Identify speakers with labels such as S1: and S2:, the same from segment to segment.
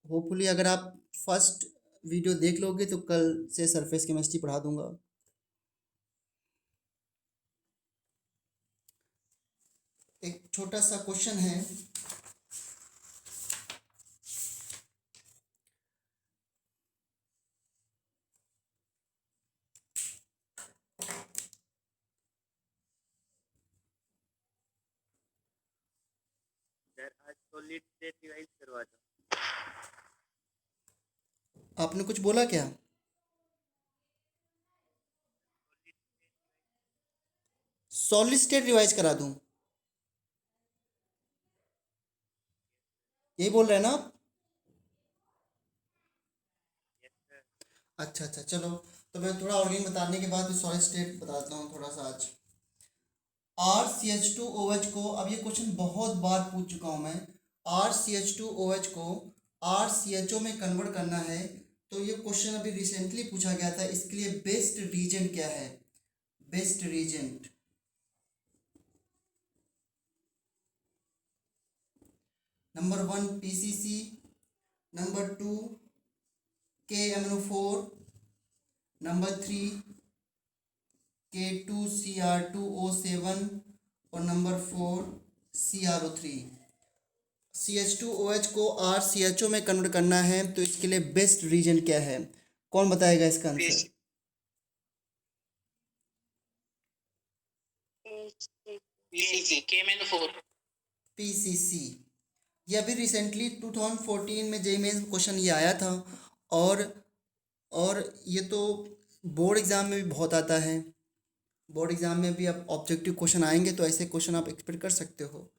S1: Hopefully अगर आप first video देख लोगे तो कल से सरफेस केमिस्ट्री पढ़ा दूंगा। एक छोटा सा क्वेश्चन है,
S2: सर आज सॉलिड स्टेट रिवाइज करवा दो।
S1: आपने कुछ बोला क्या? सॉलिड स्टेट रिवाइज करा दूं, यही बोल रहे हैं ना आप?
S2: Yes sir.
S1: अच्छा अच्छा, चलो तो मैं थोड़ा ऑर्गेनिक बताने के बाद सॉलिड स्टेट बताता हूँ थोड़ा सा आज। RCH2OH को, अब ये क्वेश्चन बहुत बार पूछ चुका हूँ मैं, RCH2OH को RCHO में कन्वर्ट करना है, तो ये क्वेश्चन अभी रिसेंटली पूछा गया था। इसके लिए बेस्ट रीजेंट क्या है? Best reagent number 1 PCC, number 2 KMNO4, number 3 K2Cr2O7 और नंबर 4 CrO3। CH2OH को RCHO में कन्वर्ट करना है, तो इसके लिए बेस्ट रीजन क्या है? कौन बताएगा इसका आंसर?
S2: PCC KMNO4।
S1: PCC। ये अभी रिसेंटली 2014 में जेईई मेंस क्वेश्चन ये आया था, और और ये तो बोर्ड एग्ज़ाम में भी बहुत आता है। बोर्ड एग्ज़ाम में भी अब ऑब्जेक्टिव क्वेश्चन आएंगे, तो ऐसे क्वेश्चन आप एक्सपेक्ट कर सकते हो।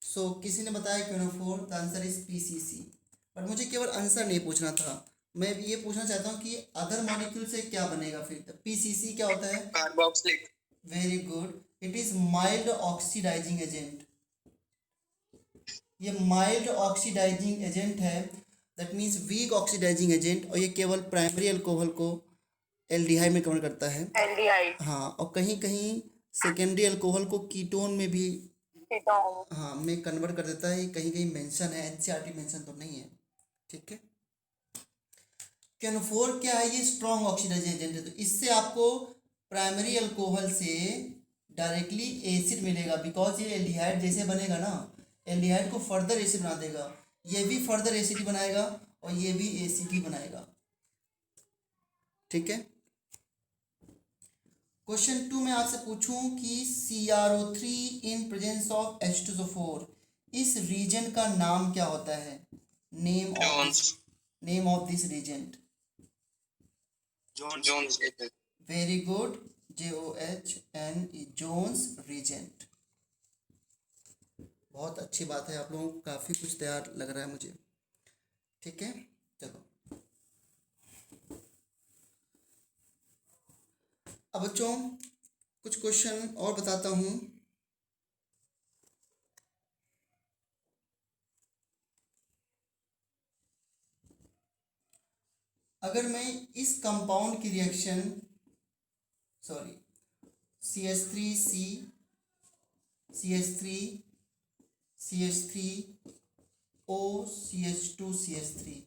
S1: सो किसी ने बताया क्यों ना four, the answer is PCC। But मुझे केवल आंसर नहीं पूछना था, मैं ये पूछना चाहता हूँ कि अदर मॉलिक्यूल से क्या बनेगा फिर। PCC क्या होता है?
S2: Carboxylic.
S1: Very good, it is mild oxidising agent. ये माइल्ड ऑक्सीडाइजिंग एजेंट है, that means weak oxidising agent, और ये केवल प्राइमरी अल्कोहल को एल्डिहाइड में कन्वर्ट करता है।
S2: एल्डिहाइड।
S1: हाँ, और कहीं कहीं सेकेंडरी अल्कोहल को कीटोन में भी,
S2: कीटोन।
S1: हाँ, में कन्वर्ट कर देता है। कहीं कहीं मेंशन है, एनसीईआरटी मेंशन तो नहीं है। ठीक है। कैनोफोर क्या है? ये स्ट्रॉन्ग ऑक्सीडाइजिंग एजेंट है, तो इससे आपको प्राइमरी अल्कोहल से डायरेक्टली एसिड मिलेगा, बिकॉज ये एल्डिहाइड जैसे बनेगा ना, एल्डिहाइड को फर्दर एसिड बना देगा। ये भी फर्दर एसिड बनाएगा और ये भी एसिड ही बनाएगा। ठीक है। क्वेश्चन 2 में आपसे पूछूं कि CrO3 in presence of H2SO4, इस रीजन का नाम क्या होता है? Name of this, name of this reagent.
S2: Jones.
S1: Very good, JOHN, Jones reagent. बहुत अच्छी बात है, आप लोगों को काफ़ी कुछ तैयार लग रहा है मुझे। ठीक है, चलो अब बच्चों कुछ क्वेश्चन और बताता हूँ। अगर मैं इस कंपाउंड की reaction, sorry, CH3C, CH3, CH3O, CH2, CH3,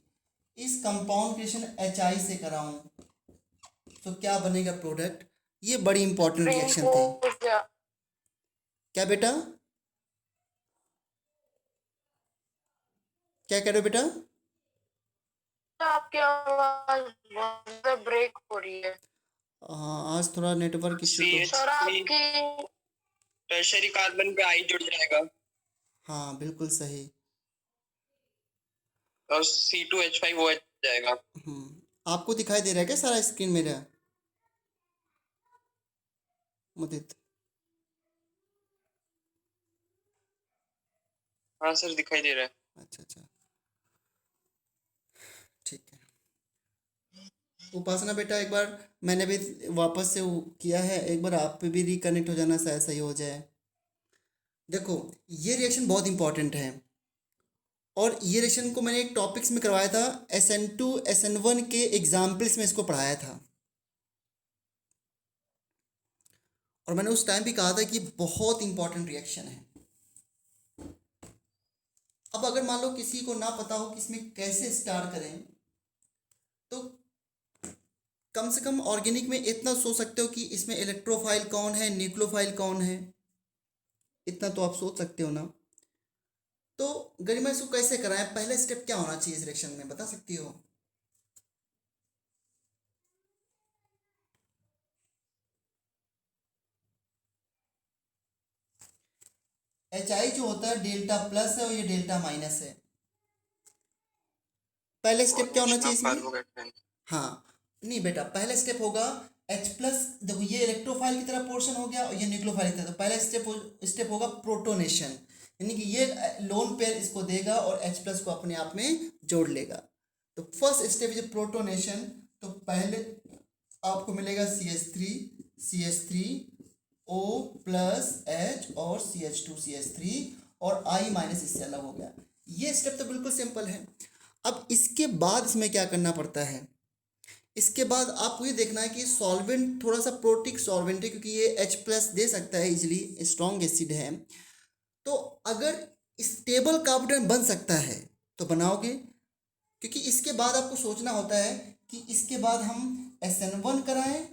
S1: इस कंपाउंड रिएक्शन HI से कराऊं तो क्या बनेगा प्रोडक्ट? ये बड़ी इंपॉर्टेंट रिएक्शन थी। क्या बेटा? क्या कह रहे हो बेटा?
S2: आपकी आवाज ब्रेक हो रही है।
S1: हाँ, आज थोड़ा नेटवर्क इश्यू तो।
S2: सर आपकी टर्शरी कार्बन पे आई जुड़ जाएगा
S1: हाँ बिल्कुल सही।
S2: और C2H5OH जाएगा।
S1: आपको दिखाई दे रहा है क्या सारा स्क्रीन मेरा, मुदित?
S2: हाँ सर दिखाई दे रहा है।
S1: अच्छा अच्छा, ठीक है। उपासना बेटा, एक बार मैंने भी वापस से वो किया है, एक बार आप पे भी रिकनेक्ट हो जाना, शायद सही हो जाए। देखो, ये रिएक्शन बहुत इंपॉर्टेंट है, और ये रिएक्शन को मैंने एक टॉपिक्स में करवाया था, SN2 SN1 के एग्जाम्पल्स में इसको पढ़ाया था, और मैंने उस टाइम भी कहा था कि बहुत इंपॉर्टेंट रिएक्शन है। अब अगर मान लो किसी को ना पता हो कि इसमें कैसे स्टार्ट करें, तो कम से कम ऑर्गेनिक में इतना सोच सकते हो कि इसमें इलेक्ट्रोफाइल कौन है, न्यूक्लियोफाइल कौन है, इतना तो आप सोच सकते हो ना। तो गरिमा इसको कैसे कराएं, पहला स्टेप क्या होना चाहिए इस रिएक्शन में, बता सकती हो? HI जो होता है डेल्टा प्लस है और ये डेल्टा माइनस है। पहले स्टेप क्या होना चाहिए इसमें? हाँ, नहीं बेटा, पहला स्टेप होगा H प्लस। देखो ये इलेक्ट्रोफाइल की तरह पोर्शन हो गया और ये न्यूक्लियोफाइल की तरह। तो पहला स्टेप होगा प्रोटोनेशन, यानी कि ये लोन पेयर इसको देगा और H प्लस को अपने आप में जोड़ लेगा। तो फर्स्ट स्टेप इज प्रोटोनेशन। तो पहले आपको मिलेगा CH3 O प्लस H और CH2 और I माइनस इससे अलग हो गया। ये स्टेप तो बिल्कुल सिंपल है। अब इसके बाद इसमें क्या करना पड़ता है, इसके बाद आपको ये देखना है कि सॉल्वेंट थोड़ा सा प्रोटिक सॉल्वेंट है, क्योंकि ये H प्लस दे सकता है इजिली, स्ट्रॉन्ग एसिड है। तो अगर स्टेबल कार्बोनेट बन सकता है तो बनाओगे, क्योंकि इसके बाद आपको सोचना होता है कि इसके बाद हम SN1 कराएं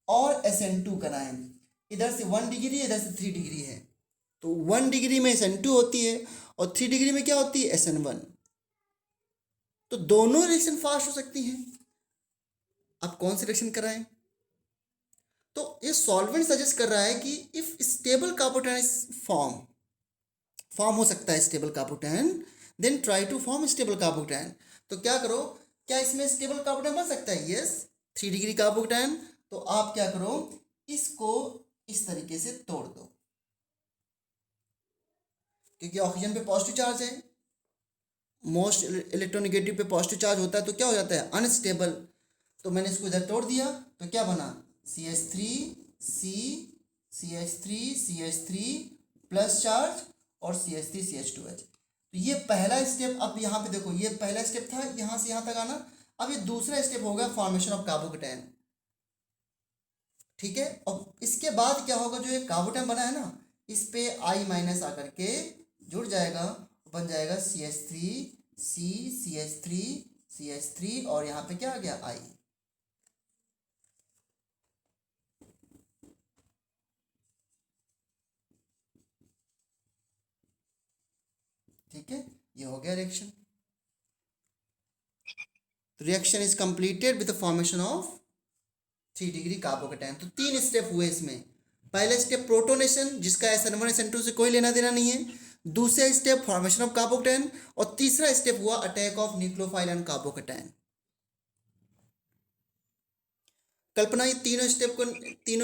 S1: और SN2 कराएं। इधर से 1 डिग्री है, इधर से 3 डिग्री है। तो 1 डिग्री में SN2 होती है और 3 डिग्री में क्या होती है, SN1। तो दोनों रिएक्शन फास्ट हो सकती हैं। आप कौन सी रिएक्शन कराएं? तो ये सॉल्वेंट सजेस्ट कर रहा है कि इफ स्टेबल कार्बोटैन फॉर्म हो सकता है stable carbocation, then try to form stable carbocation. तो क्या करो, क्या इसमें स्टेबल कार्बोटैन बन सकता है? Yes, 3 degree carbocation. तो आप क्या करो, इसको इस तरीके से तोड़ दो, क्योंकि ऑक्सीजन पे पॉजिटिव चार्ज है, मोस्ट इलेक्ट्रोनेगेटिव पे पॉजिटिव चार्ज होता है, तो क्या हो जाता है, अनस्टेबल। तो मैंने इसको इधर तोड़ दिया, तो क्या बना, CH3 प्लस चार्ज और CH2H। तो ये पहला स्टेप। अब यहाँ पे देखो, ये पहला स्टेप था, यहाँ से यहाँ तक आना। अब ये दूसरा स्टेप होगा फॉर्मेशन ऑफ कार्बोकेटायन, ठीक है। और इसके बाद क्या होगा, जो ये कार्बोकेटायन बना है ना, इस पे I माइनस आकर के जुड़ जाएगा, बन जाएगा CH3 और यहाँ पे क्या आ गया, I। ठीक है, ये हो गया रिएक्शन। तो reaction is completed with the formation of 3 degree carbocation. तो 3 स्टेप हुए इसमें। पहला स्टेप प्रोटोनेशन, जिसका SN1 SN2 से कोई लेना देना नहीं है। दूसरा स्टेप फॉर्मेशन ऑफ कार्बोकेटायन और तीसरा स्टेप हुआ attack of nucleophile and carbocation. Kalpana, ये तीनों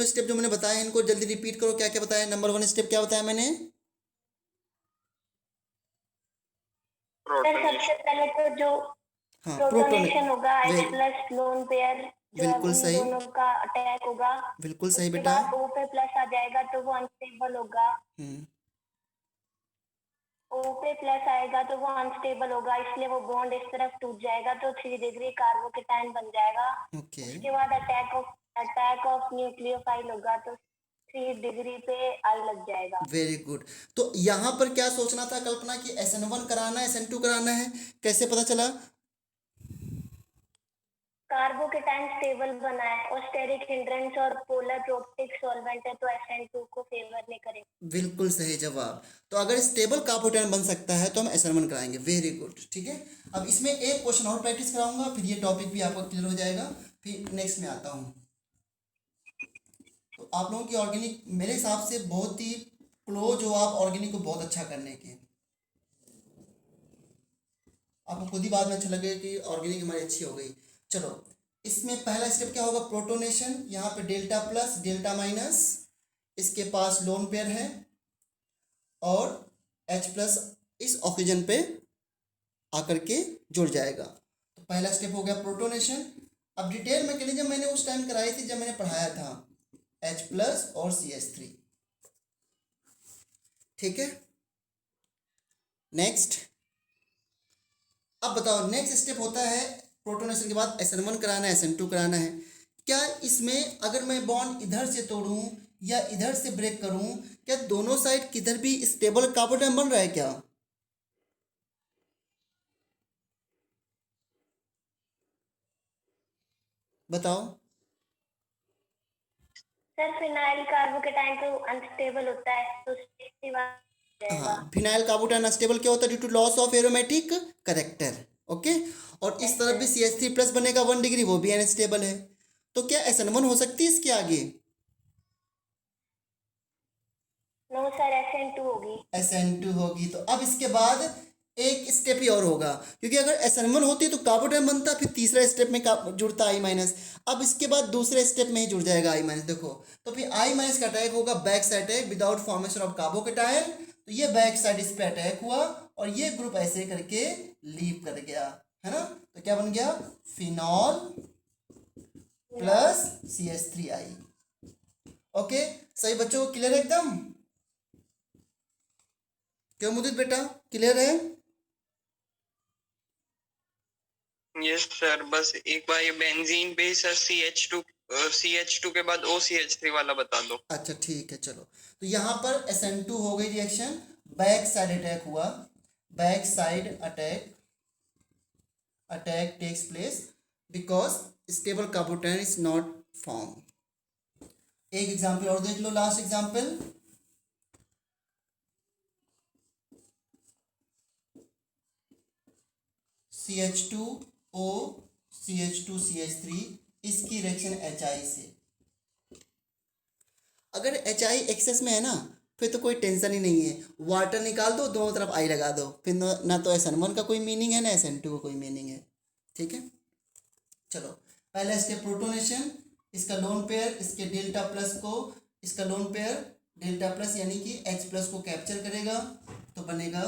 S1: स्टेप जो मैंने बताए इनको जल्दी रिपीट करो, क्या क्या बताया। नंबर 1 स्टेप क्या बताया मैंने?
S3: सबसे पहले तो जो
S1: हाँ,
S3: प्रोटोनेशन होगा, H
S1: bill-
S3: plus lone pair जो है
S1: बिल्कुल
S3: उन
S1: सही,
S3: दोनों का अटैक होगा।
S1: बिल्कुल सही
S3: उसके
S1: बेटा।
S3: बाद O पे प्लस आ जाएगा तो वो अनस्टेबल होगा।
S1: हम्म,
S3: O पे प्लस आएगा तो वो अनस्टेबल होगा, इसलिए वो बॉन्ड इस तरफ टूट जाएगा तो 3 डिग्री कार्बोकेटायन बन जाएगा।
S1: ओके,
S3: उसके बाद अटैक ऑफ न्यूक्लियोफाइल होगा तो 3 डिग्री पे I लग जाएगा।
S1: Very good. तो यहाँ पर क्या सोचना था कल्पना, कि SN1 कराना है SN2 कराना है, कैसे पता चला?
S3: कार्बोकेटायन स्टेबल बना है और स्टेरिक हिंड्रेंस और पोलर प्रोटिक सॉल्वेंट है तो SN2 को फेवर नहीं करेगा।
S1: बिल्कुल सही जवाब। तो अगर स्टेबल कार्बोकेटायन बन सकता है तो हम SN1 कराएंगे। वेरी गुड, ठीक है। अब इसमें एक क्वेश्चन और प्रैक्टिस कराऊंगा, फिर ये टॉपिक भी आपका क्लियर हो जाएगा, फिर नेक्स्ट में आता हूँ। तो आप लोगों की ऑर्गेनिक मेरे हिसाब से बहुत ही क्लोज हो आप ऑर्गेनिक को बहुत अच्छा करने के। आपको खुद ही बाद में अच्छा लगे कि ऑर्गेनिक हमारी अच्छी हो गई। चलो, इसमें पहला स्टेप क्या होगा, प्रोटोनेशन। यहाँ पे डेल्टा प्लस डेल्टा माइनस, इसके पास लोन पेयर है और H प्लस इस ऑक्सीजन पे आकर के जुड़ जाएगा। तो पहला स्टेप हो गया प्रोटोनेशन। अब डिटेल मैकेनिज्म मैंने उस टाइम कराई थी जब मैंने पढ़ाया था, H प्लस और CH3, ठीक है। नेक्स्ट, अब बताओ नेक्स्ट स्टेप होता है प्रोटोनेशन के बाद SN1 कराना है SN2 कराना है। क्या इसमें अगर मैं बॉन्ड इधर से तोड़ूं या इधर से ब्रेक करूं, क्या दोनों साइड किधर भी स्टेबल कार्बोकेटायन बन रहा है क्या? बताओ।
S3: सर फिनाइल कार्बोकेटाइन तो अनस्टेबल होता है तो CH3 जाएगा।
S1: हाँ, फिनाइल कार्बोटाइन अनस्टेबल क्या होता है? Due to loss of aromatic character. Okay, और इस तरफ भी CH3 प्लस बनेगा 1 डिग्री, वो भी अनस्टेबल है। तो क्या SN1 हो सकती है इसके आगे?
S3: नो सर SN2 होगी।
S1: SN2 होगी। तो अब इसके बाद एक स्टेप ही और होगा, क्योंकि अगर SN1 होती तो कार्बोटाइन बनता, फिर तीसरा स्टेप में जुड़ता I माइनस। अब इसके बाद दूसरे स्टेप में ही जुड़ जाएगा I माइनस। देखो, तो फिर I माइनस का अटैक होगा back side attack without formation of carbocation. तो ये बैक साइड इस पे अटैक हुआ और ये ग्रुप ऐसे करके लीव कर गया, है ना। तो क्या बन गया? Phenol plus CH3I। ओके, सही बच्चों, क्लियर है एकदम? क्यों मुदित बेटा, क्लियर है?
S2: यस सर, बस एक बार ये बेंजीन पे सर CH2 के बाद OCH3 वाला बता दो।
S1: अच्छा ठीक है, चलो। तो यहाँ पर SN2 हो गई रिएक्शन, बैक साइड अटैक हुआ। Back side attack takes place because stable carbocation is not form. एक एग्जांपल और देख लो, लास्ट एग्जांपल। CH2O CH2CH3, इसकी रिएक्शन HI से। अगर HI एक्सेस में है ना, फिर तो कोई टेंशन ही नहीं है। वाटर निकाल दो, दोनों तरफ I लगा दो, फिर ना तो SN1 का कोई मीनिंग है ना SN2 का कोई मीनिंग है। ठीक है, चलो। पहला स्टेप प्रोटोनेशन, इसका लोन पेयर इसके डेल्टा प्लस को, इसका लोन पेयर डेल्टा प्लस यानी कि H प्लस को कैप्चर करेगा, तो बनेगा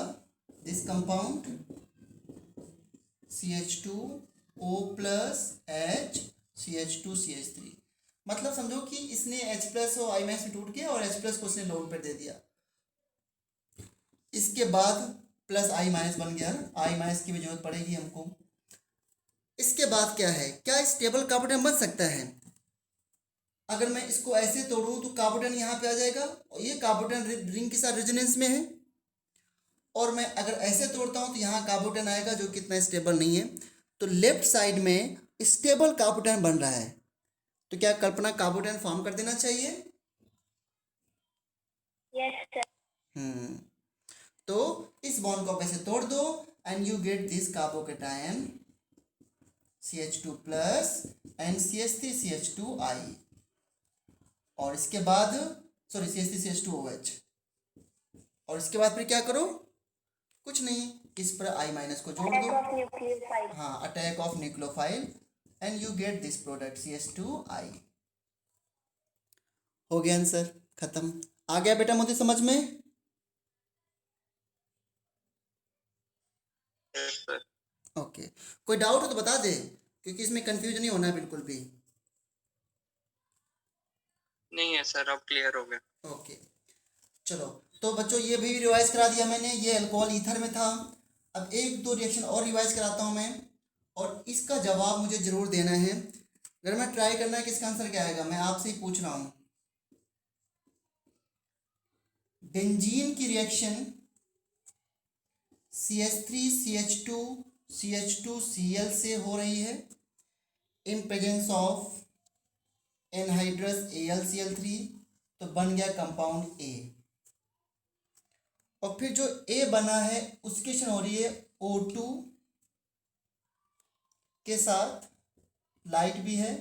S1: this compound CH2O plus H CH2CH3। मतलब समझो कि इसने H प्लस और I माइनस में टूट के और H प्लस को उसने लोन पर दे दिया। इसके बाद प्लस I माइनस बन गया, I माइनस की भी जरूरत पड़ेगी हमको। इसके बाद क्या है, क्या स्टेबल कार्बोटाइन बन सकता है? अगर मैं इसको ऐसे तोड़ूं तो कार्बोटाइन यहाँ पे आ जाएगा और ये कार्बोटाइन रिंग के साथ रेजोनेंस में है। और मैं अगर ऐसे तोड़ता हूँ तो यहाँ कार्बोटाइन आएगा जो कि इतना स्टेबल नहीं है। तो लेफ्ट साइड में स्टेबल कार्बोटाइन बन रहा है, तो क्या कल्पना कार्बोटाइन फॉर्म कर देना चाहिए?
S3: Yes sir.
S1: तो इस बॉन्ड को आप ऐसे तोड़ दो and you get this carbocation CH2 plus and CH3 CH2I। और इसके बाद सॉरी CH3 CH2OH। और इसके बाद फिर क्या करो? कुछ नहीं, इस पर I माइनस को जोड़
S3: अटैक
S1: दो।
S3: Of nucleophile.
S1: हाँ, attack of nucleophile and you get this product CH2I। हो गया आंसर, खत्म। आ गया बेटा मुझे समझ में?
S2: Yes sir.
S1: ओके, कोई डाउट हो तो बता दे, क्योंकि इसमें कंफ्यूजन नहीं होना है बिल्कुल भी।
S2: नहीं है सर, अब क्लियर हो गया।
S1: ओके, चलो। तो बच्चों ये भी रिवाइज करा दिया मैंने, ये अल्कोहल ईथर में था। अब एक दो रिएक्शन और रिवाइज कराता हूँ मैं, और इसका जवाब मुझे ज़रूर देना है। अगर मैं ट्राई करना है कि इसका आंसर क्या आएगा, मैं आपसे ही पूछ रहा हूँ। बेंजीन की रिएक्शन CH3 CH2 से हो रही है in presence of anhydrous AlCl3, तो बन गया कंपाउंड A। और फिर जो A बना है उसकी रिएक्शन हो रही है O2 के साथ, लाइट भी है,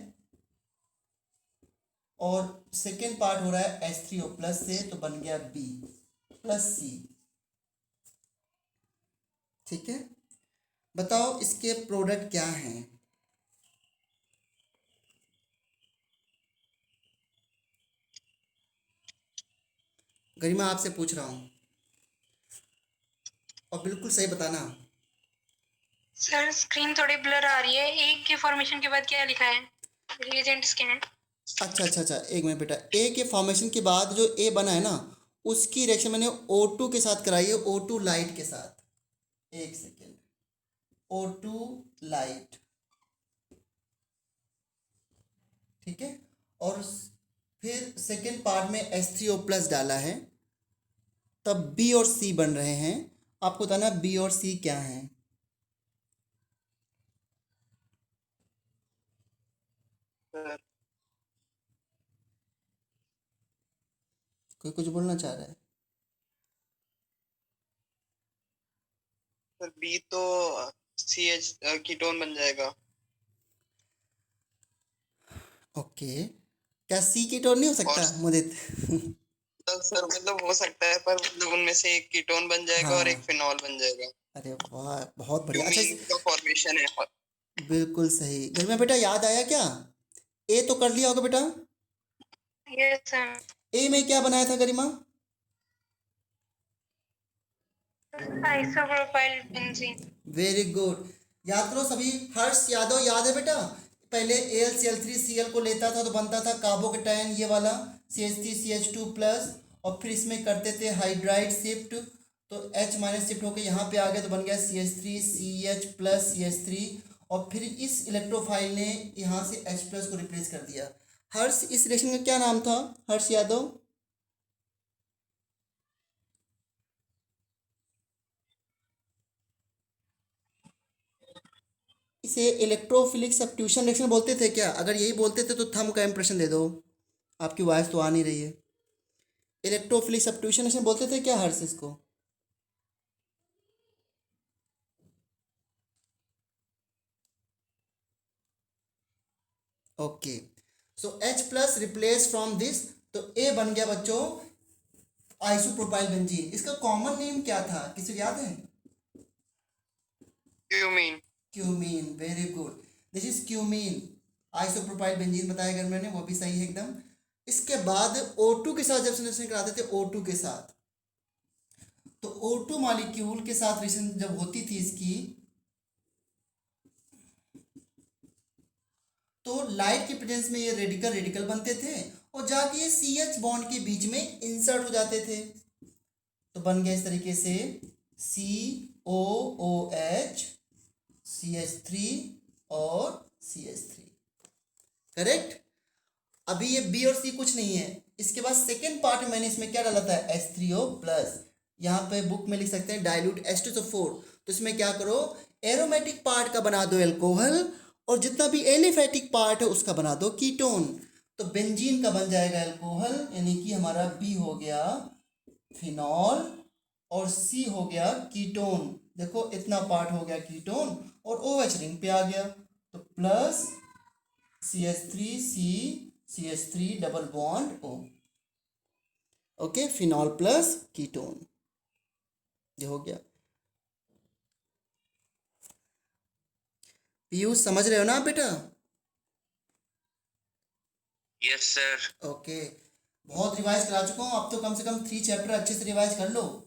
S1: और सेकेंड पार्ट हो रहा है H3O प्लस से, तो बन गया B प्लस C। ठीक है, बताओ इसके प्रोडक्ट क्या हैं? गरिमा आपसे पूछ रहा हूँ, और बिल्कुल सही बताना।
S4: सर स्क्रीन थोड़ी ब्लर आ रही है। एक के फॉर्मेशन के बाद क्या लिखा है? रिएजेंट्स क्या हैं?
S1: अच्छा, एक मिनट बेटा। ए के फॉर्मेशन के बाद जो ए बना है ना, उसकी रिएक्शन मैंने O2 के साथ कराई है, O2 लाइट के साथ। एक सेकेंड, O2 लाइट, ठीक है। और फिर सेकेंड पार्ट में H3O प्लस डाला है, तब B और C बन रहे हैं। आपको बताना B और C क्या हैं। कोई कुछ बोलना चाह रहा है?
S2: सर बी तो CH कीटोन बन जाएगा।
S1: ओके, क्या सी कीटोन नहीं हो सकता
S2: और
S1: मुदित?
S2: तो सर मतलब हो सकता है, पर मतलब उनमें से एक कीटोन बन जाएगा और एक
S1: हाँ,
S2: फिनॉल बन जाएगा।
S1: अरे वाह, बहुत बढ़िया। अच्छा
S2: क्यूमीन का फॉर्मेशन है।
S1: बिल्कुल सही। गरिमा बेटा याद आया क्या? ए तो कर लिया होगा बेटा।
S4: Yes sir.
S1: ए में क्या बनाया था Garima?
S4: Isopropyl benzene.
S1: Very good. याद करो सभी। हर्ष यादव याद है बेटा? पहले AlCl3Cl को लेता था तो बनता था कार्बोकेटायन ये वाला CH3CH2 प्लस, और फिर इसमें करते थे हाइड्राइड शिफ्ट, तो H माइनस शिफ्ट होकर यहाँ पे आ गया तो बन गया CH3CH प्लस CH3, और फिर इस इलेक्ट्रोफाइल ने यहाँ से H प्लस को रिप्लेस कर दिया। हर्ष इस रिएक्शन का क्या नाम था? हर्ष यादव? इसे इलेक्ट्रोफिलिक सब्स्टिट्यूशन रिएक्शन बोलते थे क्या? अगर यही बोलते थे तो थंब का इंप्रेशन दे दो। आपकी वॉइस तो आ नहीं रही है। इलेक्ट्रोफिलिक सब्स्टिट्यूशन रिएक्शन बोलते थे क्या हर्ष इसको? Okay, so H plus replace from this, तो ए बन गया बच्चों आइसोप्रोपाइल बेंजीन। इसका कॉमन नेम क्या था, किसी को याद है?
S2: Cumene.
S1: Cumene, very good. This is cumene. Isopropyl benzene बताया अगर मैंने, वो भी सही है एकदम। इसके बाद O2 के साथ जब रिएक्शन कराते थे, O2 के साथ, तो O2 मॉलिक्यूल के साथ रिएक्शन जब होती थी इसकी, तो लाइट के प्रेजेंस में ये रेडिकल रेडिकल बनते थे और जाके ये CH बॉन्ड के बीच में इंसर्ट हो जाते थे, तो बन गया इस तरीके से COOH CH3 और CH3। करेक्ट। अभी ये बी और सी कुछ नहीं है। इसके बाद सेकेंड पार्ट में मैंने इसमें क्या डाला था, H3O प्लस। यहाँ पे बुक में लिख सकते हैं डाइल्यूट H2SO4। तो इसमें क्या करो, एरोमेटिक पार्ट का बना दो एल्कोहल, और जितना भी एलिफेटिक पार्ट है उसका बना दो कीटोन। तो बेंजीन का बन जाएगा एल्कोहल, यानी कि हमारा बी हो गया फिनॉल और सी हो गया कीटोन। देखो इतना पार्ट हो गया कीटोन, और OH रिंग पे आ गया, तो plus CH3C CH3 double bond O। Okay, phenol plus ketone, ये हो गया। पीयूष समझ रहे हो ना आप बेटा?
S2: Yes sir.
S1: ओके, बहुत रिवाइज करा चुका हूँ, अब तो कम से कम 3 चैप्टर अच्छे से रिवाइज कर लो।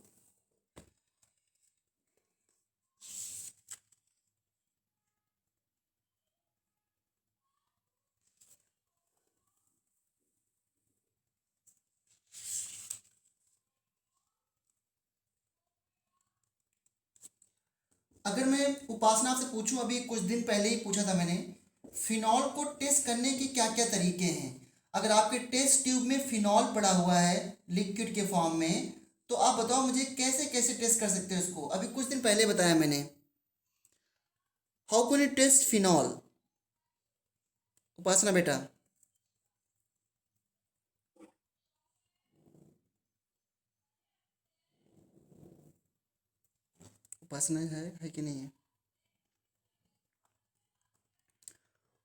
S1: अगर मैं उपासना आपसे पूछूं, अभी कुछ दिन पहले ही पूछा था मैंने, फिनॉल को टेस्ट करने के क्या क्या तरीके हैं? अगर आपके टेस्ट ट्यूब में फिनॉल पड़ा हुआ है लिक्विड के फॉर्म में, तो आप बताओ मुझे कैसे कैसे टेस्ट कर सकते हो इसको। अभी कुछ दिन पहले बताया मैंने, how can you test phenol? Upasana बेटा, उपासना है कि नहीं है?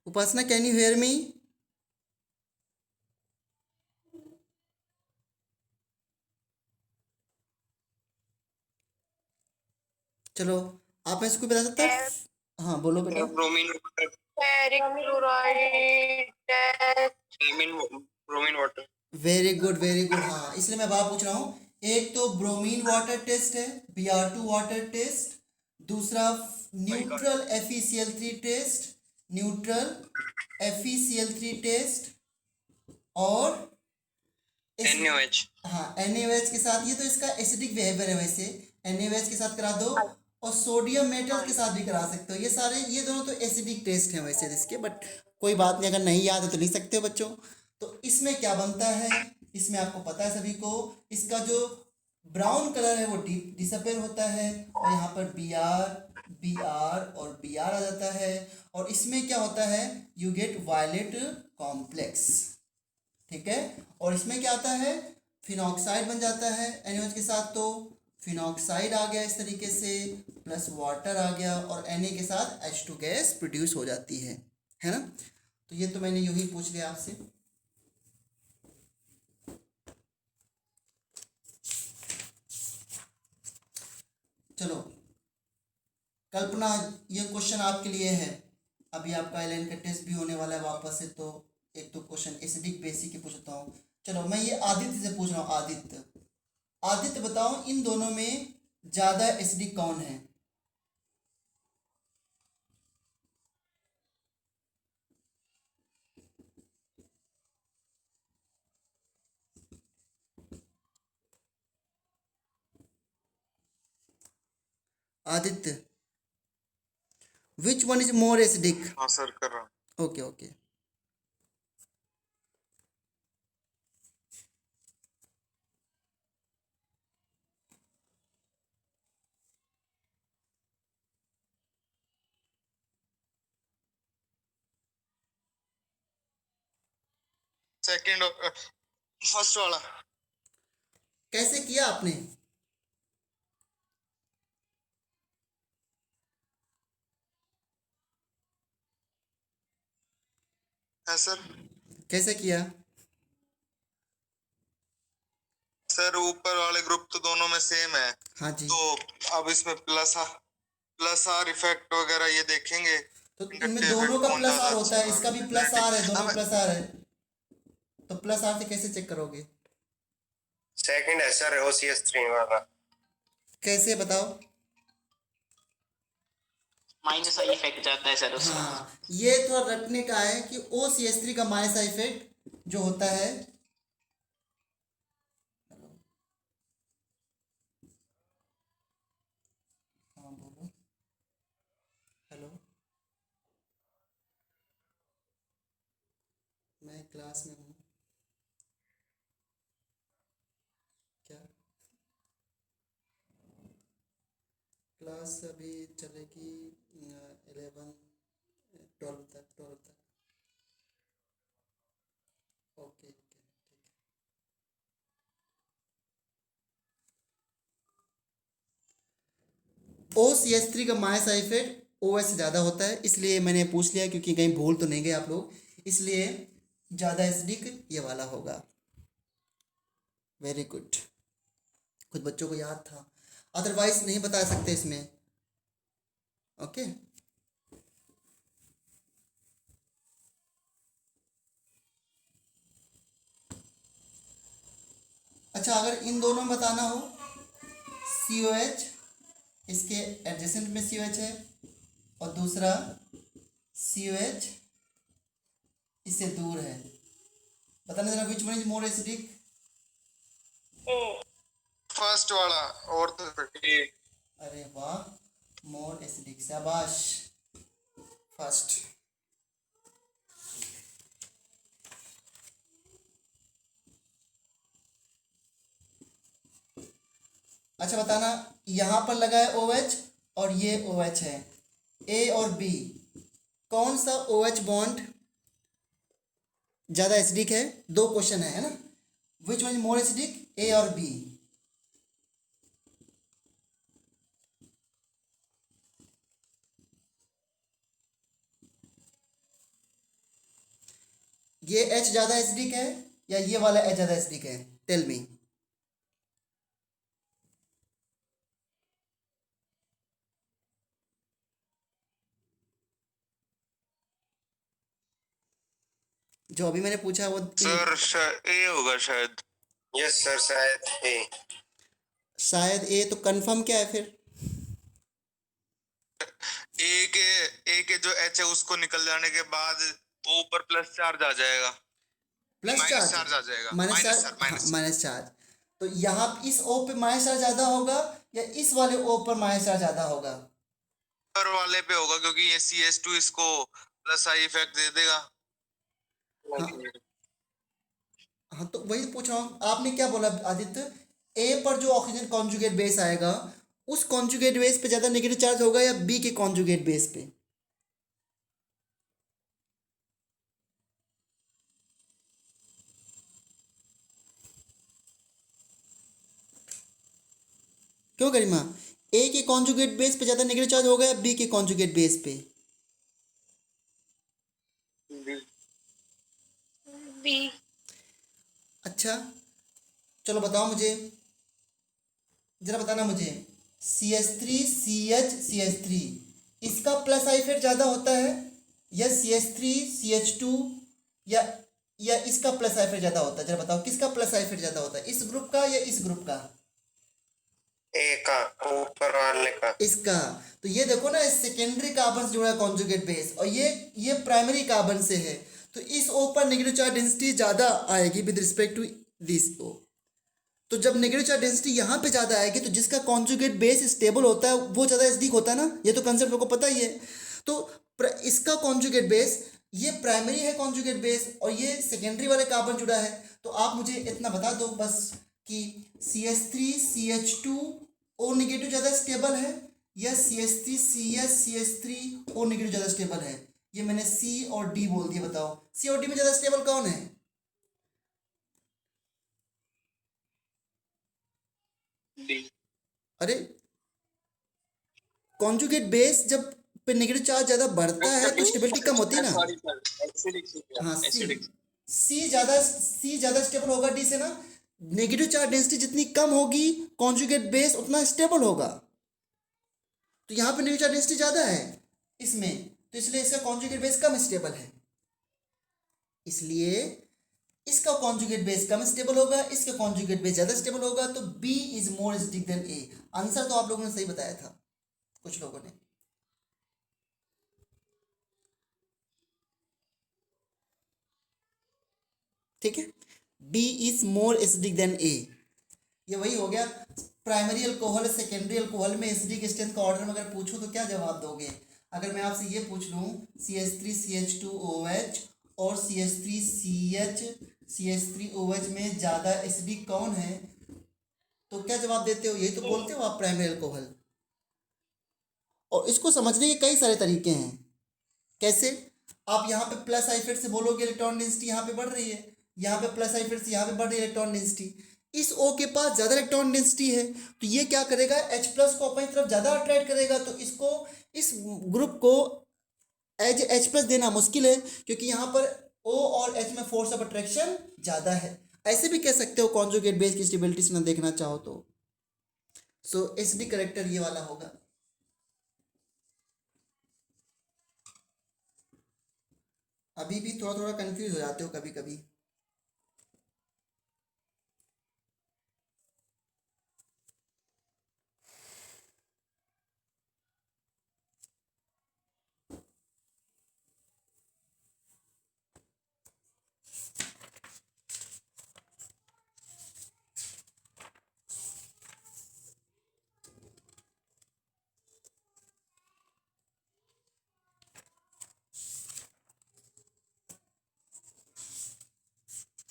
S1: Upasana, can you hear me? चलो, आप में से कोई बता सकता है? हाँ बोलो बेटा।
S2: Bromine water.
S4: Ferric chloride test.
S2: Bromine water.
S1: Very good very good. हाँ, इसलिए मैं बात पूछ रहा हूँ। एक तो ब्रोमीन वाटर टेस्ट है, Br2 वाटर टेस्ट। दूसरा neutral FeCl3 test, neutral FeCl3 test, और
S2: NaOH।
S1: हाँ NaOH के साथ। ये तो इसका एसिडिक बिहेवियर है, वैसे NaOH के साथ करा दो, और सोडियम मेटल के साथ भी करा सकते हो। ये सारे, ये दोनों तो एसिडिक टेस्ट हैं वैसे इसके, बट कोई बात नहीं, अगर नहीं याद है तो लिख सकते हो बच्चों। तो इसमें क्या बनता है, इसमें आपको पता है सभी को, इसका जो ब्राउन कलर है वो डिसअपेयर होता है, और यहाँ पर Br और Br आ जाता है, और इसमें क्या होता है, यू गेट वायलेट कॉम्प्लेक्स। ठीक है, और इसमें क्या आता है, फिनॉक्साइड बन जाता है NaOH के साथ, तो फिनॉक्साइड आ गया इस तरीके से, प्लस वाटर आ गया और Na के साथ H2 गैस प्रोड्यूस हो जाती है ना। तो ये तो मैंने यूं ही पूछ लिया आपसे। चलो कल्पना, ये क्वेश्चन आपके लिए है। अभी आपका एलएन का टेस्ट भी होने वाला है वापस से, तो एक तो क्वेश्चन एसिडिक बेसिक ही पूछता हूँ। चलो मैं ये आदित्य से पूछ रहा हूँ। आदित्य, आदित्य बताओ इन दोनों में ज्यादा एसिडिक कौन है? आदित्य, विच वन इज मोर एसिडिक?
S5: हाँ सर कर रहा हूँ।
S1: Okay okay.
S5: सेकंड, फर्स्ट वाला।
S1: कैसे किया आपने?
S5: है सर।
S1: कैसे किया?
S5: सर ऊपर वाले ग्रुप तो दोनों में सेम है,
S1: हाँ जी।
S5: तो अब इसमें प्लस आर इफेक्ट वगैरह ये देखेंगे।
S1: तो इनमें
S5: इंडक्टिव
S1: दोनों
S5: इफेक्ट
S1: का
S5: कौन
S1: प्लस
S5: ज्यादा
S1: आर होता है,
S5: अच्छा
S1: इसका भी प्लस आर है, दोनों प्लस आर है। तो प्लस आर से कैसे चेक करोगे?
S6: सेकंड है सर OCS3 वाला।
S1: कैसे बताओ?
S7: माइनस आई इफेक्ट जाता है सर उसका।
S1: हाँ, ये थोड़ा रखने का है कि OCH3 का माइनस इफेक्ट जो होता है, हाँ बोलो, हेलो, मैं क्लास में हूँ क्या? क्लास अभी चलेगी 12 तक। ओके ओके ठीक है। OCH3 का माइनस इफेक्ट OH से ज़्यादा होता है, इसलिए मैंने पूछ लिया, क्योंकि कहीं भूल तो नहीं गए आप लोग, इसलिए ज़्यादा एसिडिक ये वाला होगा। वेरी गुड, कुछ बच्चों को याद था, अदरवाइज नहीं बता सकते इसमें। ओके अच्छा, अगर इन दोनों में बताना हो, COH इसके एडजेसेंट में COH है और दूसरा COH इससे दूर है, बताना जरा विच one is more acidic?
S3: A.
S5: First वाला और तो
S1: अरे वाह, मोर एसिडिक, शाबाश, फर्स्ट। अच्छा बताना, यहाँ पर लगा है OH और ये OH है, A और B, कौन सा OH बॉन्ड ज़्यादा एसिडिक है? दो क्वेश्चन है ना, which one is more acidic, A और B? ये H ज़्यादा एसिडिक है या ये वाला H ज़्यादा एसिडिक है? Tell me. जो अभी मैंने पूछा वो
S5: सर ए होगा शायद।
S6: यस सर शायद ए।
S1: शायद A, तो कंफर्म क्या है फिर?
S5: ए के जो एच है उसको निकल जाने के बाद वो ऊपर प्लस चार्ज आ जाएगा,
S1: प्लस
S5: माइनस
S1: चार्ज,
S5: चार्ज आ जाएगा,
S1: माइनस चार्ज,
S5: सर
S1: हाँ माइनस चार्ज। तो यहाँ इस O पे माइनस चार्ज ज़्यादा होगा या इस वाले O पर माइनस चार्ज ज़्यादा होगा?
S5: ऊपर वाले पे होगा, क्योंकि ये CH2 इसको प्लस आई इफेक्ट दे देगा।
S1: हाँ हाँ, तो वही पूछ रहा हूँ, आपने क्या बोला आदित्य? A पर जो ऑक्सीजन कॉन्जुगेट बेस आएगा, उस कॉन्जुगेट बेस पे ज़्यादा नेगेटिव चार्ज होगा या B के कॉन्जुगेट बेस पे? क्यों गरिमा? ए के कॉन्जुगेट बेस पे ज़्यादा नेगेटिव चार्ज होगा या बी के कॉन्जुगेट बेस पे?
S4: बी।
S1: अच्छा चलो बताओ मुझे, जरा बताना मुझे, CH3CH3 इसका प्लस आई फिर ज़्यादा होता है या CH3CH2 या इसका प्लस आई फिर ज़्यादा होता है? जरा बताओ किसका प्लस आई फिर ज़्यादा होता है, इस ग्रुप का या इस ग्रुप का?
S6: ए का, ऊपर वाले का।
S1: इसका। तो ये देखो ना, सेकेंडरी कार्बन से जुड़ा है कॉन्जुगेट बेस और ये प्राइमरी कार्बन से है, तो इस O पर नेगेटिव चार्ज डेंसिटी ज़्यादा आएगी with respect to this O। तो जब नेगेटिव चार्ज डेंसिटी यहाँ पे ज़्यादा आएगी तो जिसका कॉन्जुगेट बेस स्टेबल होता है वो ज़्यादा नज़दीक होता है ना, ये तो कंसेप्ट आपको पता ही है। तो इसका कॉन्जुगेट बेस, ये प्राइमरी है कॉन्जुगेट बेस और ये सेकेंडरी वाले कार्बन जुड़ा है। तो आप मुझे इतना बता दो बस कि CH3CH2 O नेगेटिव ज़्यादा स्टेबल है या CH3CH3 O नेगेटिव ज़्यादा स्टेबल है। ये मैंने C और D बोल दिया, बताओ C और D में ज़्यादा स्टेबल कौन है?
S2: डी।
S1: अरे कॉन्जुगेट बेस जब पे नेगेटिव चार्ज ज़्यादा बढ़ता है तो स्टेबिलिटी कम होती है ना।
S2: Sorry sir, acidic.
S1: हाँ
S2: एसिडिक।
S1: C ज़्यादा स्टेबल होगा D से ना। नेगेटिव चार्ज डेंसिटी जितनी कम होगी कॉन्जुगेट बेस उतना स्टेबल होगा। तो यहाँ पे नेगेटिव चार्ज डेंसिटी ज़्यादा है इसमें, तो इसलिए इसका कॉन्जुगेट बेस कम स्टेबल है, इसलिए इसका कॉन्जुगेट बेस कम स्टेबल होगा, इसका कॉन्जुगेट बेस ज़्यादा स्टेबल होगा। तो B is more acidic then A। Answer तो आप लोगों ने सही बताया था, कुछ लोगों ने। ठीक है, B is more acidic then A। ये वही हो गया, प्राइमरी अल्कोहल सेकेंडरी अल्कोहल में एसिडिक स्ट्रेंथ का ऑर्डर में अगर पूछूं तो क्या जवाब दोगे? अगर मैं आपसे ये पूछ लूँ CH3CH2OH और CH3OH में ज़्यादा एसिडिक कौन है, तो क्या जवाब देते हो? यही तो बोलते हो आप, प्राइमरी अल्कोहल। और इसको समझने के कई सारे तरीके हैं। कैसे? आप यहाँ पे प्लस आई फिर से बोलोगे इलेक्ट्रॉन डेंसिटी यहाँ पे बढ़ रही है, यहाँ पे प्लस आई फिर से यहाँ पे बढ़ रही है इलेक्ट्रॉन डेंसिटी। इस O के पास ज़्यादा इलेक्ट्रॉन डेंसिटी है तो ये क्या करेगा, H प्लस को अपनी तरफ ज़्यादा अट्रैक्ट करेगा। तो इसको, इस ग्रुप को एज H प्लस देना मुश्किल है क्योंकि यहाँ पर O और H में फोर्स ऑफ अट्रैक्शन ज़्यादा है। ऐसे भी कह सकते हो कॉन्जुगेट बेस की स्टेबिलिटी से ना देखना चाहो तो। सो SD करेक्टर ये वाला होगा। अभी भी थोड़ा थोड़ा कंफ्यूज हो जाते हो कभी कभी।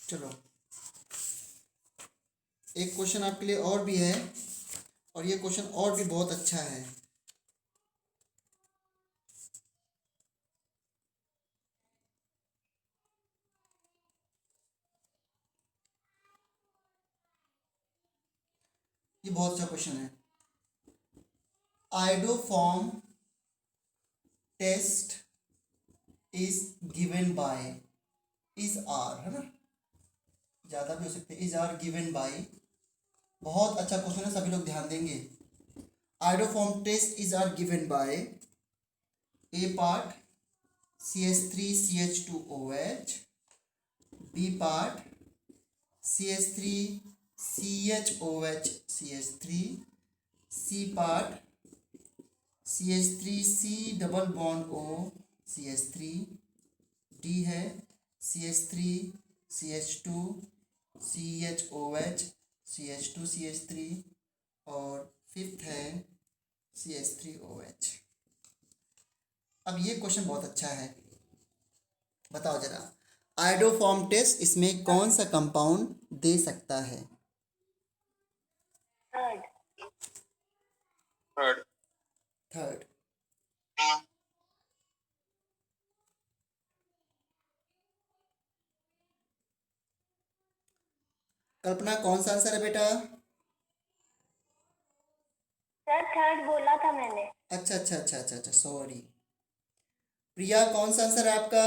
S1: चलो एक क्वेश्चन आपके लिए और भी है और ये क्वेश्चन और भी बहुत अच्छा है। ये बहुत अच्छा क्वेश्चन है। Iodoform test is given by, is are है ना, ज़्यादा भी हो सकते हैं, इज आर गिवन बाय। बहुत अच्छा क्वेश्चन है, सभी लोग ध्यान देंगे। Iodoform test is are given by A part CH3CH2OH, B part CH3CHOH CH3, C part CH3C double bond O CH3, D है CH3CH2 CHOH CH2 CH3 और फिफ्थ है CH3OH। अब ये क्वेश्चन बहुत अच्छा है, बताओ जरा, आयोडोफॉर्म टेस्ट इसमें कौन सा कंपाउंड दे सकता है?
S3: थर्ड।
S2: थर्ड।
S1: थर्ड। कल्पना कौन सा आंसर है बेटा?
S3: सर थर्ड बोला था मैंने।
S1: अच्छा अच्छा अच्छा अच्छा अच्छा, सॉरी। प्रिया, कौन सा आंसर है आपका?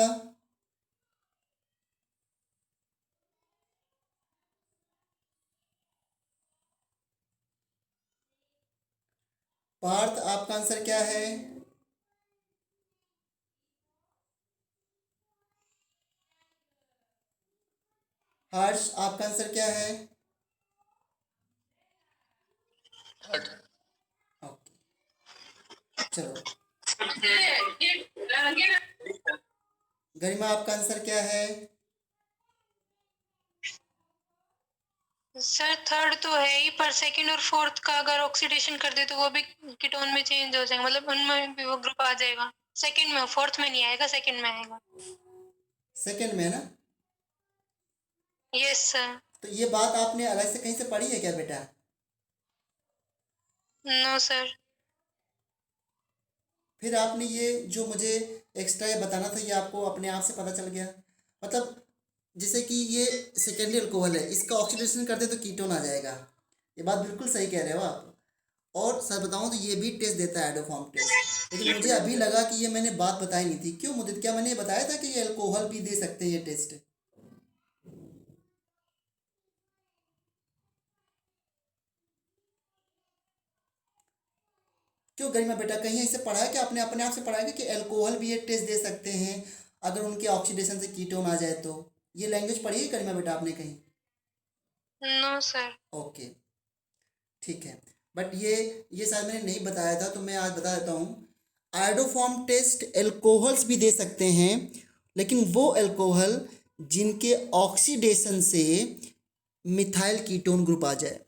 S1: पार्थ, आपका आंसर क्या है? हर्ष, आपका आंसर क्या है? ओके, चलो। गरिमा, आपका आंसर क्या है?
S4: सर थर्ड तो है ही, पर सेकंड और फोर्थ का अगर ऑक्सीडेशन कर दे तो वो भी कीटोन में चेंज हो जाएगा, मतलब उनमें भी वो ग्रुप आ जाएगा। सेकंड में, फोर्थ में नहीं आएगा, सेकंड में आएगा।
S1: सेकंड में है ना?
S4: Yes sir.
S1: तो ये बात आपने अलग से कहीं से पढ़ी है क्या बेटा?
S4: No sir.
S1: फिर आपने ये जो मुझे एक्स्ट्रा ये बताना था, ये आपको अपने आप से पता चल गया? मतलब जैसे कि ये सेकेंडरी अल्कोहल है, इसका ऑक्सीडेशन कर दे तो कीटोन आ जाएगा। ये बात बिल्कुल सही कह रहे हो आप। और सर बताऊं तो ये भी टेस्ट देता है, एडोफॉर्म टेस्ट। लेकिन मुझे अभी लगा कि ये मैंने बात बताई नहीं थी। क्यों मुदित, क्या मैंने ये बताया था कि ये अल्कोहल भी दे सकते हैं ये टेस्ट? क्यों गरिमा बेटा, कहीं ऐसे पढ़ा है कि आपने अपने आप से पढ़ा है कि अल्कोहल भी ये टेस्ट दे सकते हैं अगर उनके ऑक्सीडेशन से कीटोन आ जाए तो? ये लैंग्वेज पढ़ी है गरिमा बेटा आपने कहीं?
S4: No sir.
S1: ओके, ठीक है। बट ये शायद मैंने नहीं बताया था, तो मैं आज बता देता हूँ। आयोडोफॉर्म टेस्ट अल्कोहल्स भी दे सकते हैं, लेकिन वो अल्कोहल जिनके ऑक्सीडेशन से मिथाइल कीटोन ग्रुप आ जाए।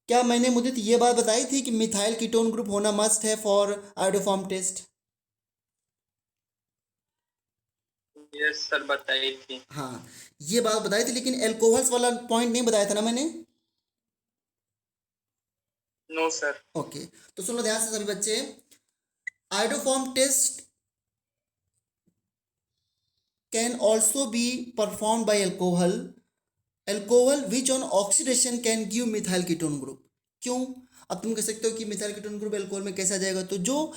S1: क्या मैंने मुझे ये बात बताई थी कि मिथाइल कीटोन ग्रुप होना मस्ट है for iodoform test?
S2: Yes sir, बताई थी।
S1: हाँ, ये बात बताई थी, लेकिन अल्कोहल्स वाला पॉइंट नहीं बताया था ना मैंने?
S2: No sir.
S1: ओके, तो सुनो ध्यान से सभी बच्चे। Iodoform test can also be perform by alcohol which on oxidation can give methyl ketone group. क्यों? अब तुम कह सकते हो कि मिथाइल कीटोन ग्रुप अल्कोहल में कैसे आ जाएगा? तो जो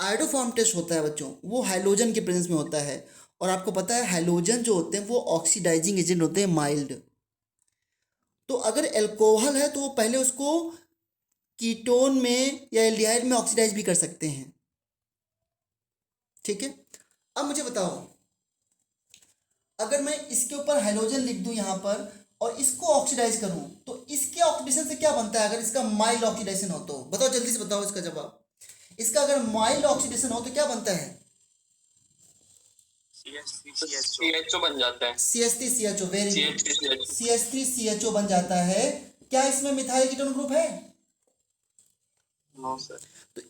S1: आयोडोफॉर्म टेस्ट होता है बच्चों, वो हाइलोजन के प्रेजेंस में होता है। और आपको पता है हाइलोजन जो होते हैं वो ऑक्सीडाइजिंग एजेंट होते हैं, माइल्ड। तो अगर अल्कोहल है तो वो पहले उसको कीटोन में या एल्डिहाइड में ऑक्सीडाइज भी कर सकते हैं। ठीक है, अब मुझे बताओ, अगर मैं इसके ऊपर हाइलोजन लिख दूं यहाँ पर और इसको ऑक्सीडाइज करूं, तो इसके ऑक्सीडेशन से क्या बनता है? अगर इसका माइल्ड ऑक्सीडेशन हो तो बताओ, जल्दी से बताओ इसका जवाब। इसका अगर माइल्ड ऑक्सीडेशन हो तो क्या बनता है?
S2: CHO बन जाता है।
S1: CH3CHO, very good.
S2: CH3CHO।
S1: CH3CHO बन जाता है। क्या इसमें मिथाइल कीटोन ग्रुप है?
S2: No sir.
S1: तो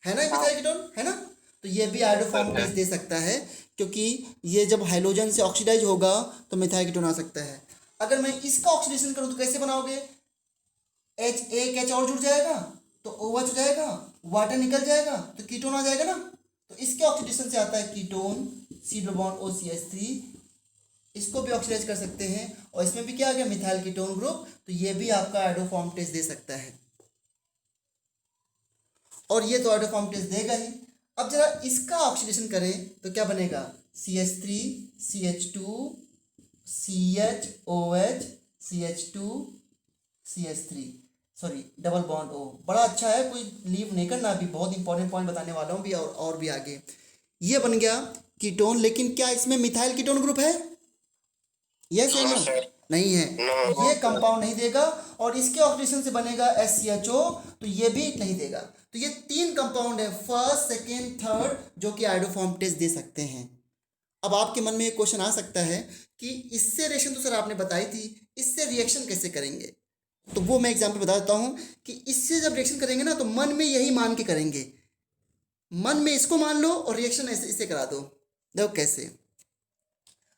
S1: है ना मिथाइल कीटोन, है ना? तो ये भी आयोडोफॉर्म टेस्ट दे सकता है, क्योंकि ये जब हाइलोजन से ऑक्सीडाइज होगा तो मिथाइल कीटोन आ सकता है। अगर मैं इसका ऑक्सीडेशन करूं तो कैसे बनाओगे? एक H और जुड़ जाएगा तो OH हो जाएगा, वाटर निकल जाएगा तो कीटोन आ जाएगा ना। तो इसके ऑक्सीडेशन से आता है ketone, C double bond OCH3। इसको भी ऑक्सीडाइज कर सकते हैं और इसमें भी क्या आ गया? Methyl ketone group. तो ये भी आपका आयोडोफॉर्म टेस्ट दे सकता है, और ये तो आयोडोफॉर्म टेस्ट देगा ही। अब जरा इसका ऑक्सीडेशन करें तो क्या बनेगा? CH3 CH2 CHOH CH2 CH3, sorry double bond O। बड़ा अच्छा है, कोई लीव नहीं करना, अभी बहुत इंपॉर्टेंट पॉइंट बताने वाला हूँ भी, और भी आगे। ये बन गया कीटोन, लेकिन क्या इसमें मिथाइल कीटोन ग्रुप है? यस या नो? नहीं है, ये कंपाउंड नहीं देगा। और इसके ऑक्सीडेशन से बनेगा SCHO, तो ये भी नहीं देगा। तो ये तीन कंपाउंड है, फर्स्ट सेकेंड थर्ड, जो कि आयोडोफॉर्म टेस्ट दे सकते हैं। अब आपके मन में एक क्वेश्चन आ सकता है कि इससे रिएक्शन तो सर आपने बताई थी, इससे रिएक्शन कैसे करेंगे? तो वो मैं एग्जाम्पल बता देता हूँ कि इससे जब रिएक्शन करेंगे ना तो मन में यही मान के करेंगे, मन में इसको मान लो और रिएक्शन ऐसे इससे करा दो। देखो कैसे।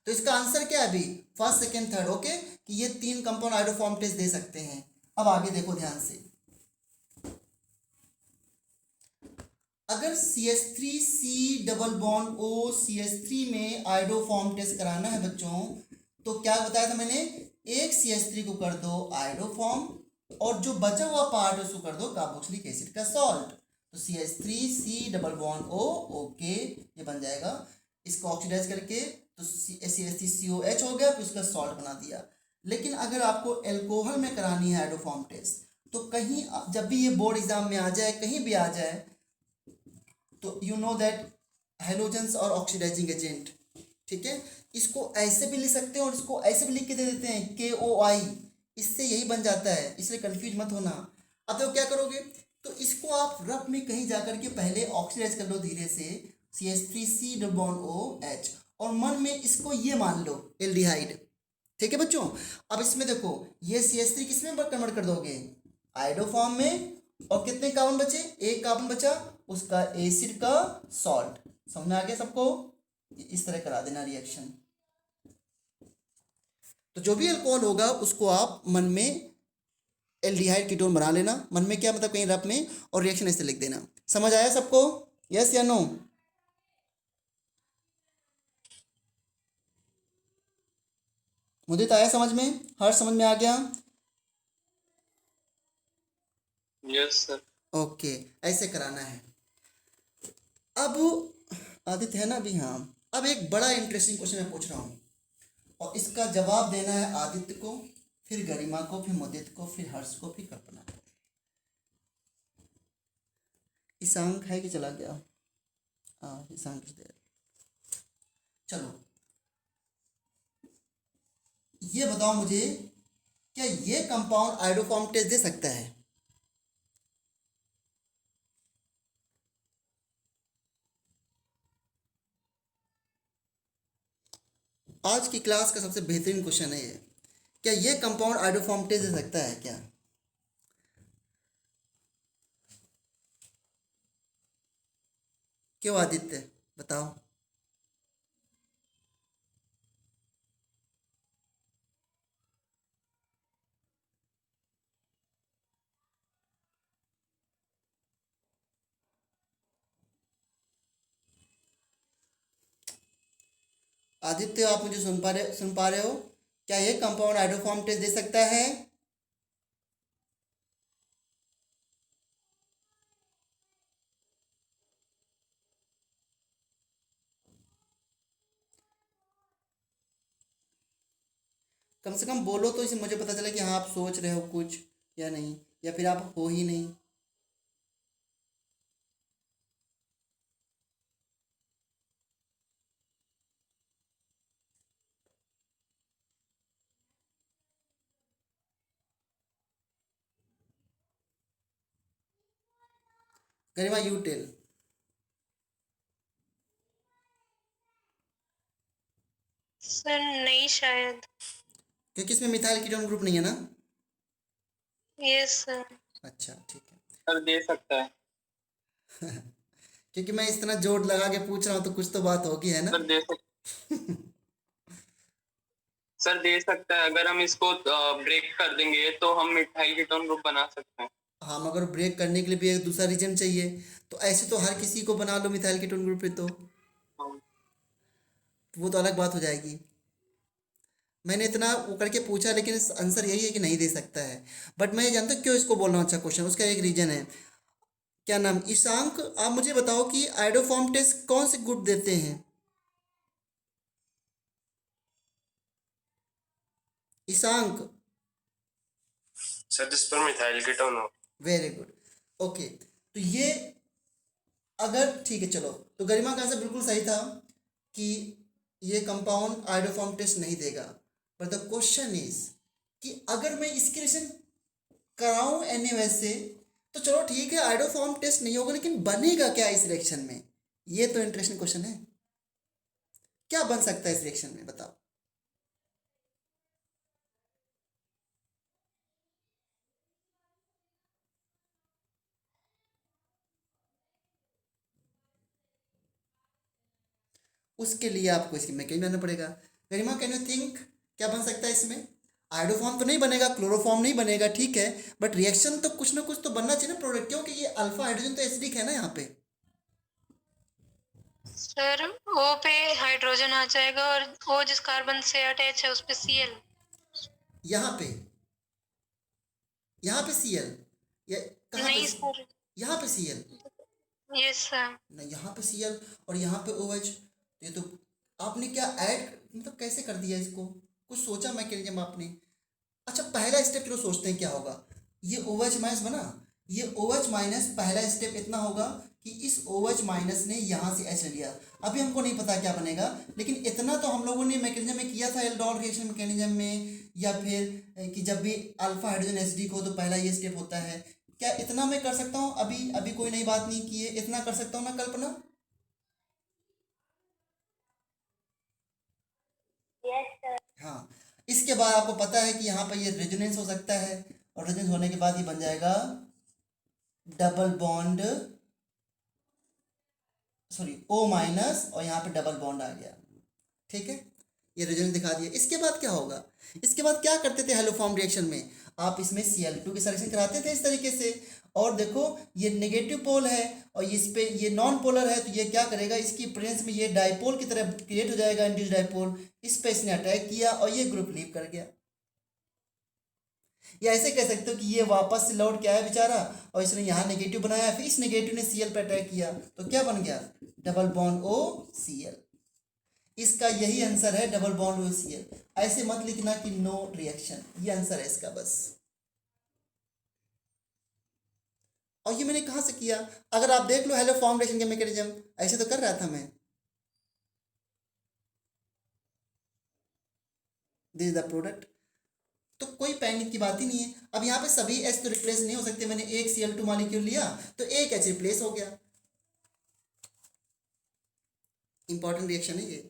S1: तो इसका आंसर क्या है अभी? First second third. ओके, कि ये तीन कंपाउंड आयोडोफॉर्म टेस्ट दे सकते हैं। अब आगे देखो ध्यान से। अगर CH3C double bond O CH3 में आयोडोफॉर्म टेस्ट कराना है बच्चों, तो क्या बताया था मैंने? एक CH3 को कर दो आयोडोफॉर्म और जो बचा हुआ पार्ट उसको कर दो कार्बोक्सिलिक एसिड का सॉल्ट। तो CH3C double bond O, okay, ये बन जाएगा। इसको ऑक्सीडाइज करके तो CH3COH हो गया, फिर उसका सॉल्ट बना दिया। लेकिन अगर आपको एल्कोहल में करानी है हाइड्रोफॉर्म टेस्ट, तो कहीं जब भी ये बोर्ड एग्जाम में आ जाए, कहीं भी आ जाए, तो यू नो दैट हेलोजेंस और ऑक्सीडाइजिंग एजेंट, ठीक है, इसको ऐसे भी लिख सकते हैं और इसको ऐसे भी लिख के दे देते हैं KOI, इससे यही बन जाता है, इसलिए कंफ्यूज मत होना। अब तो क्या करोगे, तो इसको आप रफ में कहीं जा कर के पहले ऑक्सीडाइज कर लो धीरे से, CH3C डबल बॉन्ड OH, और मन में इसको ये मान लो एल्डिहाइड, ठीक है बच्चों। अब इसमें देखो ये CH3 किस में कन्वर्ट कर दोगे, आइडो फॉर्म में, और कितने कार्बन बचे, एक कार्बन बचा, उसका एसिड का सॉल्ट। समझ में आ गया सबको, इस तरह करा देना रिएक्शन। तो जो भी अल्कोहल होगा उसको आप मन में एल्डिहाइड कीटोन बना लेना, मन में क्या मतलब कहीं रफ में, और रिएक्शन ऐसे लिख देना। समझ आया सबको, यस या नो? मुदित आया समझ में, हर समझ में आ गया?
S2: Yes sir.
S1: ओके, ऐसे कराना है। अब आदित्य है ना अभी, हाँ, अब एक बड़ा इंटरेस्टिंग क्वेश्चन मैं पूछ रहा हूँ, और इसका जवाब देना है आदित्य को, फिर गरिमा को, फिर मुदित को, फिर हर्ष को, फिर कल्पना को। ईशांक है कि चला गया? हाँ, ईशांक इज देयर। चलो ये बताओ मुझे, क्या ये कंपाउंड आइडोफॉर्म टेस्ट दे सकता है? आज की क्लास का सबसे बेहतरीन क्वेश्चन है ये, क्या ये कंपाउंड आइडोफॉर्म टेस्ट दे सकता है क्या? क्यों आदित्य, बताओ। आदित्य, आप मुझे सुन पा रहे हो? क्या ये कंपाउंड आइडोफॉर्म टेस्ट दे सकता है? कम से कम बोलो तो इसे मुझे पता चले कि हाँ आप सोच रहे हो कुछ या नहीं, या फिर आप हो ही नहीं। गरिमा, यू टेल।
S4: सर नहीं शायद।
S1: क्योंकि इसमें मिथाइल कीटोन ग्रुप नहीं है ना।
S4: Yes sir.
S1: अच्छा ठीक है,
S2: सर दे सकता है।
S1: क्योंकि मैं इतना जोर लगा के पूछ रहा हूँ तो कुछ तो बात होगी, है ना?
S2: सर दे सकता सर दे सकता है। अगर हम इसको ब्रेक कर देंगे तो हम मिथाइल कीटोन ग्रुप बना सकते हैं।
S1: हाँ, मगर ब्रेक करने के लिए भी एक दूसरा रीजन चाहिए, तो ऐसे तो हर किसी को बना लो मिथाइल कीटोन ग्रुप पे, तो
S2: हाँ।
S1: वो तो अलग बात हो जाएगी। मैंने इतना वो करके पूछा, लेकिन आंसर यही है कि नहीं दे सकता है। बट मैं ये जानता हूँ क्यों इसको बोलना अच्छा क्वेश्चन, उसका एक रीजन है। क्या नाम, ईशांक, आप मुझे बताओ कि आइडोफॉर्म टेस्ट कौन से ग्रुप देते हैं? ईशांक।
S6: सर जिस पर मिथाइल कीटोन हो।
S1: Very good, okay. तो ये अगर ठीक है, चलो, तो गरिमा का आंसर बिल्कुल सही था कि ये कंपाउंड आइडोफॉर्म टेस्ट नहीं देगा। बट द क्वेश्चन इज कि अगर मैं इसकी रिएक्शन कराऊं एनए से, तो चलो ठीक है आइडोफॉर्म टेस्ट नहीं होगा, लेकिन बनेगा क्या इस रिएक्शन में? ये तो इंटरेस्टिंग क्वेश्चन है। क्या बन सकता है इस रिएक्शन में, बताओ। उसके लिए आपको इसकी मैकेनिज्म जानना पड़ेगा। गरिमा, कैन यू थिंक क्या बन सकता है इसमें? आइडोफॉर्म तो नहीं बनेगा, क्लोरोफॉर्म नहीं बनेगा, ठीक है, बट रिएक्शन तो कुछ ना कुछ तो बनना चाहिए ना प्रोडक्ट, क्योंकि ये अल्फा हाइड्रोजन तो एसिडिक है ना यहाँ पे।
S4: सर ओ पे हाइड्रोजन आ जाएगा और ओ जिस कार्बन से अटैच है उस पे Cl।
S1: यहाँ पे यहाँ पे Cl या कहाँ
S4: नहीं
S1: पे?
S4: सर,
S1: यहाँ पे Cl,
S4: यस सर।
S1: नहीं यहाँ पे Cl और यहाँ पे OH। ये तो आपने क्या ऐड, मतलब कैसे कर दिया इसको? कुछ सोचा मैकेनिज्म आपने? अच्छा पहला स्टेप चलो सोचते हैं क्या होगा। ये OH माइनस बना, ये OH माइनस पहला स्टेप इतना होगा कि इस OH माइनस ने यहाँ से H लिया। अभी हमको नहीं पता क्या बनेगा, लेकिन इतना तो हम लोगों ने मैकेनिज्म में किया था एल्डोल रिएक्शन मैकेनिज्म में, या फिर कि जब भी अल्फा हाइड्रोजन एसिडिक हो तो पहला ये स्टेप होता है। क्या इतना मैं कर सकता हूँ? अभी कोई नई बात नहीं की है, इतना कर सकता हूँ ना कल्पना?
S3: Yes sir.
S1: हाँ, इसके बाद आपको पता है कि यहाँ पर ये रेजोनेंस हो सकता है, और रेजोनेंस होने के बाद ये बन जाएगा double bond, sorry O minus, और यहाँ पे डबल बॉन्ड आ गया। ठीक है, ये रेजोनेंस दिखा दिया। इसके बाद क्या होगा? इसके बाद क्या करते थे हेलोफॉर्म रिएक्शन में? आप इसमें Cl2 के रिएक्शन कराते थे इस तरीके से, और देखो ये नेगेटिव पोल है और इस पे ये नॉन पोलर है, तो ये क्या करेगा, इसकी प्रेजेंस में ये डाइपोल की तरह क्रिएट हो जाएगा, इंड्यूस्ड डाइपोल। इस पे इसने अटैक किया और ये ग्रुप लीव कर गया। या ऐसे कह सकते हो कि ये वापस से लौट के आया बेचारा, और इसने यहाँ नेगेटिव बनाया, फिर इस नेगेटिव ने Cl पे अटैक किया, तो क्या बन गया? Double bond O Cl। इसका यही आंसर है, डबल बॉन्ड O Cl। ऐसे मत लिखना कि नो रिएक्शन, ये आंसर है इसका बस। और ये मैंने कहाँ से किया? अगर आप देख लो हेलोफॉर्म रिएक्शन के मैकेनिज्म, ऐसे तो कर रहा था मैं। This is the product. तो कोई पैनिक की बात ही नहीं है। अब यहाँ पे सभी H तो रिप्लेस नहीं हो सकते, मैंने एक Cl2 मॉलिक्यूल लिया तो एक H रिप्लेस हो गया। इंपॉर्टेंट रिएक्शन है ये।